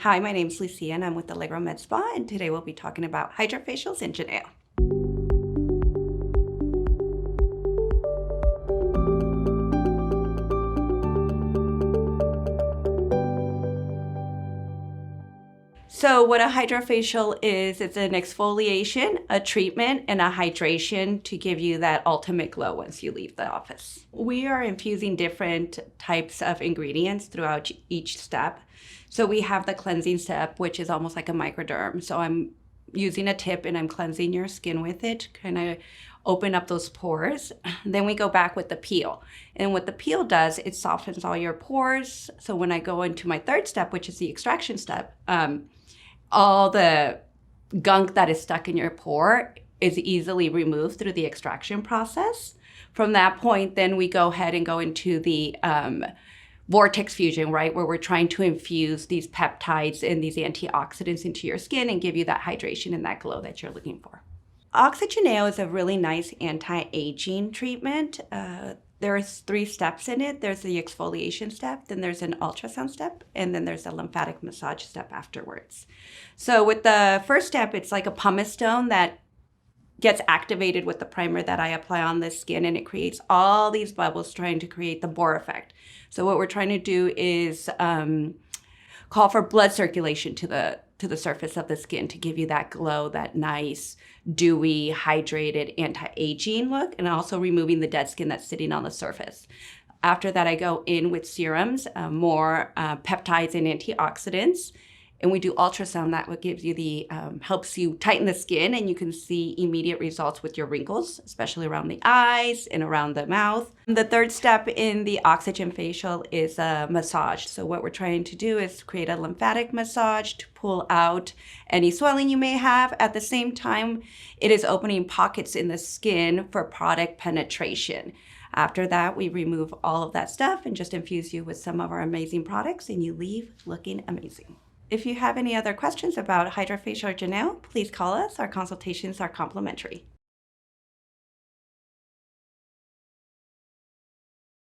Hi, my name is Lucia and I'm with Allegro MedSpa, and today we'll be talking about HydraFacials and HydraFacials OxyGeneo. So what a HydraFacial is, it's an exfoliation, a treatment, and a hydration to give you that ultimate glow once you leave the office. We are infusing different types of ingredients throughout each step. So we have the cleansing step, which is almost like a microderm. So I'm using a tip and I'm cleansing your skin with it, kind of open up those pores. Then we go back with the peel. And what the peel does, it softens all your pores. So when I go into my third step, which is the extraction step, all the gunk that is stuck in your pore is easily removed through the extraction process. From that point, then we go ahead and go into the vortex fusion, right? Where we're trying to infuse these peptides and these antioxidants into your skin and give you that hydration and that glow that you're looking for. OxyGeneo is a really nice anti-aging treatment. There's 3 steps in it. There's the exfoliation step, then there's an ultrasound step, and then there's a lymphatic massage step afterwards. So with the first step, it's like a pumice stone that gets activated with the primer that I apply on the skin, and it creates all these bubbles trying to create the Bohr effect. So what we're trying to do is call for blood circulation to the surface of the skin to give you that glow, that nice, dewy, hydrated, anti-aging look, and also removing the dead skin that's sitting on the surface. After that, I go in with serums, more peptides and antioxidants, and we do ultrasound. That what gives you the, helps you tighten the skin, and you can see immediate results with your wrinkles, especially around the eyes and around the mouth. The third step in the oxygen facial is a massage. So what we're trying to do is create a lymphatic massage to pull out any swelling you may have. At the same time, it is opening pockets in the skin for product penetration. After that, we remove all of that stuff and just infuse you with some of our amazing products, and you leave looking amazing. If you have any other questions about HydraFacial or HydraGeneo, please call us. Our consultations are complimentary.